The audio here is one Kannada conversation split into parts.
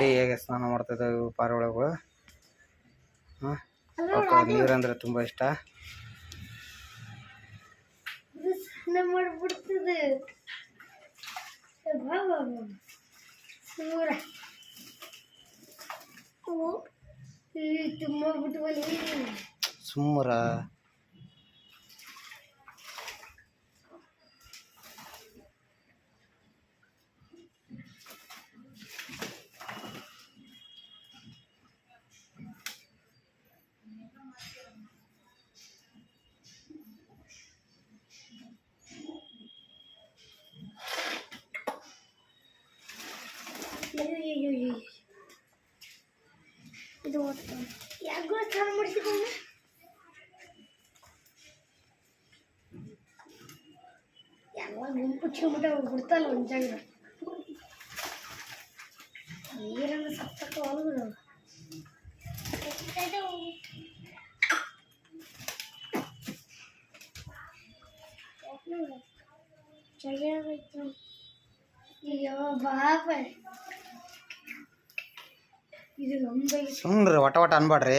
ನೋಡಿ ಹೇಗೆ ಸ್ನಾನ ಮಾಡ್ತಿದ್ದಾವೆ ಪಾರಿವಾಳಗಳು. ಅವಕ್ಕೆ ನೀರಂದ್ರೆ ತುಂಬ ಇಷ್ಟ. ಸುಮ್ಮರ ಇದು ಯಾಕೋ ಸ್ನಾನ ಮಾಡಿಸಿಕೊಂಡು ಯಾವಾಗ ಗುಂಪು ಚಿಮಟ ಬಿಡ್ತಲ್ಲ ಒಂದು ಜಾಗ ನೀರನ್ನು ಸತ್ತಕ್ಕ ಹೊಲಗಳು ಚೆನ್ನಾಗಿತ್ತು. ಅಯ್ಯೋ ಬಾಪ ಇದು ನಮ್ದು. ಸುಮ್ರಿ ಒಟ ಒಟ ಅನ್ಬೇಡ್ರಿ.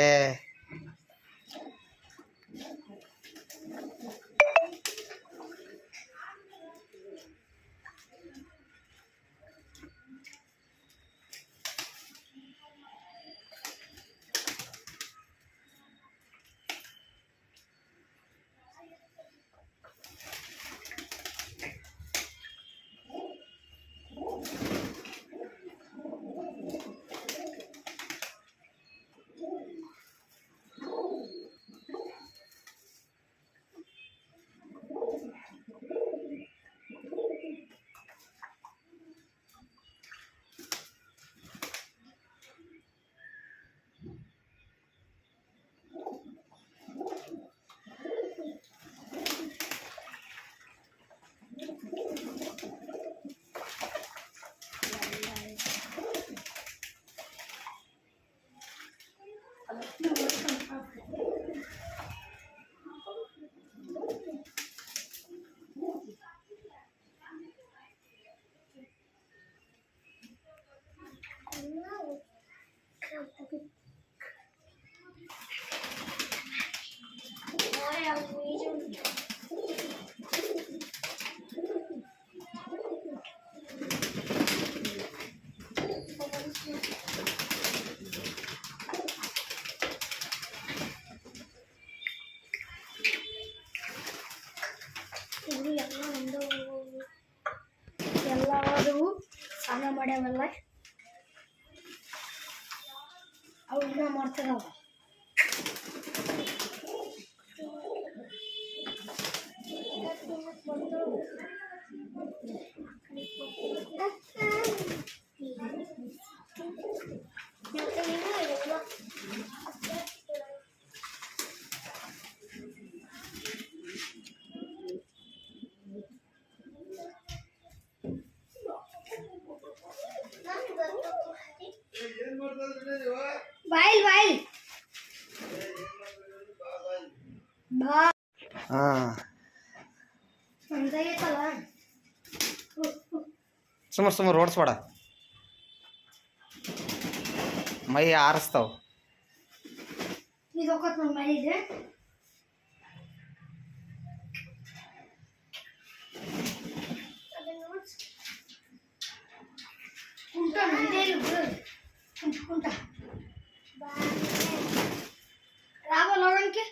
ಎಲ್ಲರೂ ಸ್ನಾನ ಮಾಡ್ಯಾವಲ್ಲ ಅವು ಇನ್ನೂ ಮಾಡ್ತಿದಾವ. ಬಾಯಿಲ್ ಬಾಯಿಲ್ ಬಾ ಸುಮಾರು ಓಡಿಸ್ಬೇಡ, ಮೈ ಆರಿಸ್ತಾವ. ಇದು ಮೈಲಿದೆ ಕುಂಟ ಕುಂಟ ರಾಬಲ್ ಹೋಗಂಕೆ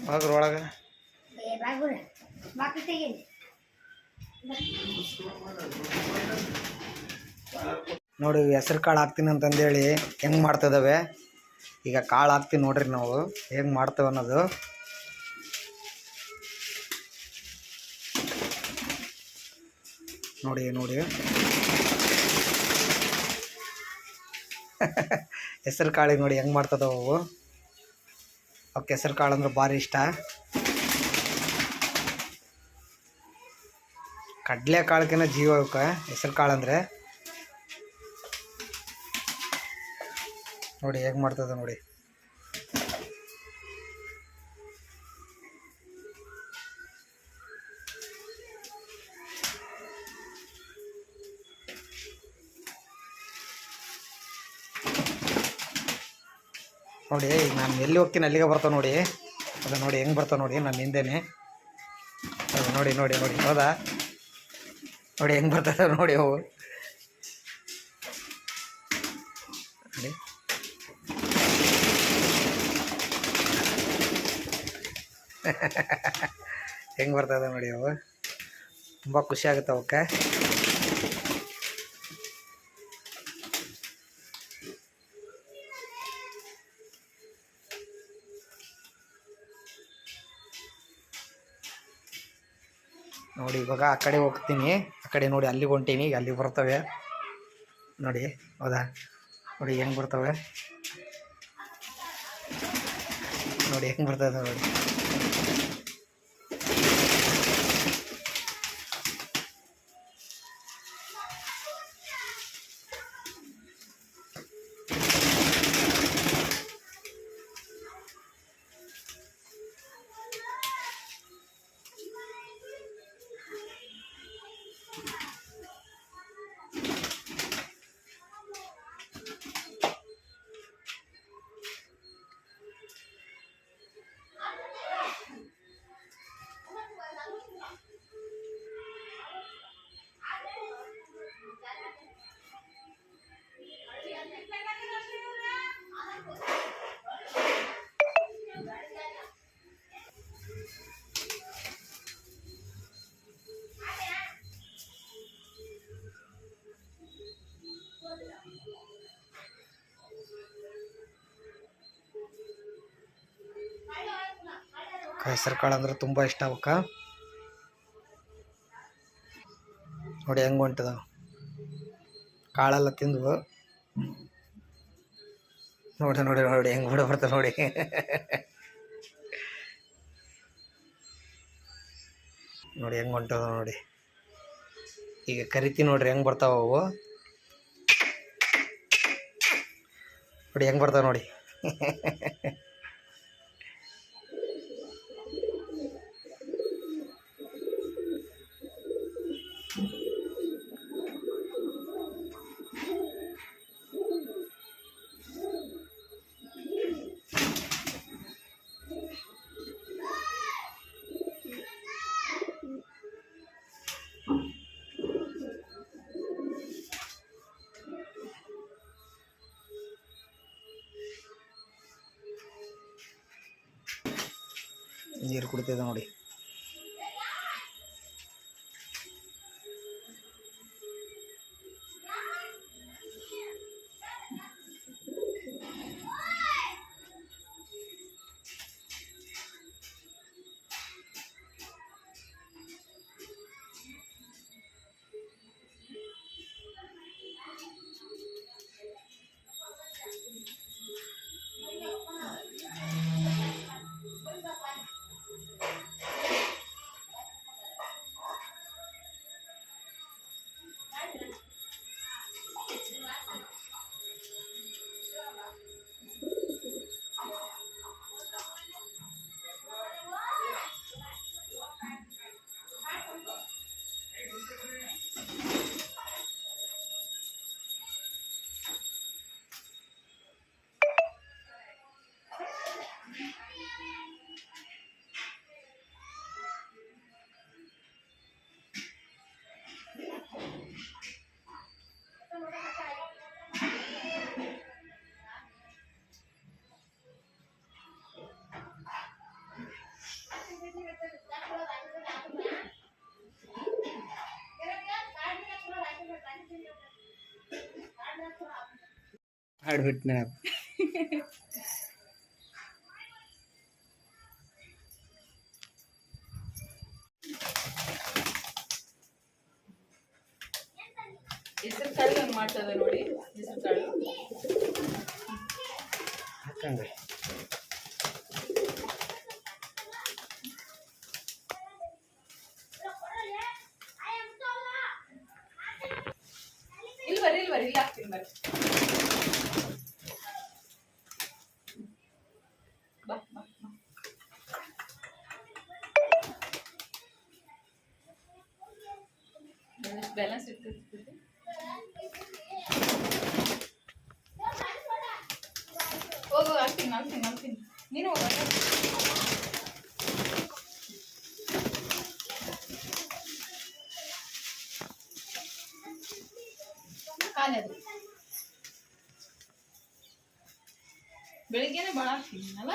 ಬಾಗ್ರ ಒಳಗೆ ಬಾಗುರ ಬಾಕಿ ತೆಗೀನಿ. ನೋಡಿ ಹೆಸರು ಕಾಳು ಹಾಕ್ತೀನಿ ಅಂತಂದೇಳಿ ಹೆಂಗೆ ಮಾಡ್ತಿದ್ದಾವೆ. ಈಗ ಕಾಳು ಹಾಕ್ತೀನಿ ನೋಡ್ರಿ ನಾವು ಹೆಂಗೆ ಮಾಡ್ತೇವೆ ಅನ್ನೋದು. ನೋಡಿ ನೋಡಿ ಹೆಸರು ಕಾಳಿಗೆ ನೋಡಿ ಹೆಂಗೆ ಮಾಡ್ತದವು ಅವು. ಅವಕ್ಕೆ ಹೆಸರು ಕಾಳು ಅಂದ್ರೆ ಭಾರಿ ಇಷ್ಟ. ಕಡಲೆ ಕಾಳಕ್ಕಿಂತ ಜೀವ ಅವಕ್ಕೆ ಹೆಸರು ಕಾಳು ಅಂದರೆ. ನೋಡಿ ಹೇಗೆ ಮಾಡ್ತದೆ ನೋಡಿ. ನೋಡಿ ಈಗ ನಾನು ಎಲ್ಲಿ ಹೋಗ್ತೀನಿ ಅಲ್ಲಿಗೆ ಬರ್ತಾವೆ ನೋಡಿ. ಅದು ನೋಡಿ ಹೆಂಗೆ ಬರ್ತಾವೆ ನೋಡಿ ನನ್ನ ಹಿಂದೆನೇ. ಅದು ನೋಡಿ ನೋಡಿ ನೋಡಿ ಹೌದಾ, ನೋಡಿ ಹೆಂಗೆ ಬರ್ತದೆ ನೋಡಿ ಅವು ನೋಡಿ. ಹೆಂಗೆ ಬರ್ತದೆ ನೋಡಿ ಅವು, ತುಂಬ ಖುಷಿ ಆಗುತ್ತೆ ಅವಕ್ಕೆ. ನೋಡಿ ಇವಾಗ ಆ ಕಡೆ ಹೋಗ್ತೀನಿ, ಆ ಕಡೆ ನೋಡಿ ಅಲ್ಲಿಗೆ ಹೊಂಟೀನಿ, ಈಗ ಅಲ್ಲಿಗೆ ಬರ್ತವೆ ನೋಡಿ ಹೌದಾ. ನೋಡಿ ಹೆಂಗೆ ಬರ್ತವೆ ನೋಡಿ, ಹೆಂಗೆ ಬರ್ತದೆ ನೋಡಿ. ಹೆಸರು ಕಾಳು ಅಂದ್ರೆ ತುಂಬ ಇಷ್ಟ ಅವಕ್ಕೆ. ನೋಡಿ ಹೆಂಗೆ ಹೊಂಟದ ಕಾಳೆಲ್ಲ ತಿಂದು. ನೋಡಿ ನೋಡಿ ನೋಡಿ ಹೆಂಗೆ ಬಿಡ ಬರ್ತದೆ ನೋಡಿ. ನೋಡಿ ಹೆಂಗೆ ಹೊಂಟದ ನೋಡಿ. ಈಗ ಕರಿತೀನಿ ನೋಡ್ರಿ ಹೆಂಗೆ ಬರ್ತಾವ ಅವು. ನೋಡಿ ಹೆಂಗೆ ಬರ್ತಾವೆ ನೋಡಿ. ನೀರು ಕುಡಿತಿದೆ ನೋಡಿ. ಹಾಡ್ಬಿಟ್ಟು ಹೆಸರು ಕಾಳು ಹಂಗೆ ಮಾಡ್ತದೆ ನೋಡಿ. ಹೆಸರು ಕಾಳು ಹಾಕಂಗೆ ಇಲ್ಲಿ ಹಾಕ್ತೀನಿ ಬರ್ರಿ. ಬಾ ಬಾ ಬ್ಯಾಲೆನ್ಸ್ ಇರ್ತೈತಿ. ಹೋಗು ಹಾಕ್ತೀನಿ. ನಾಲ್ತೀನಿ ನೀನು ಹೋಗ ಖಾಲಿ ಅದು ಬೆಳಿಗ್ಗೆನೆ ಭಾಳ ಹಾಕ್ತೀನಿ ಅಲ್ಲ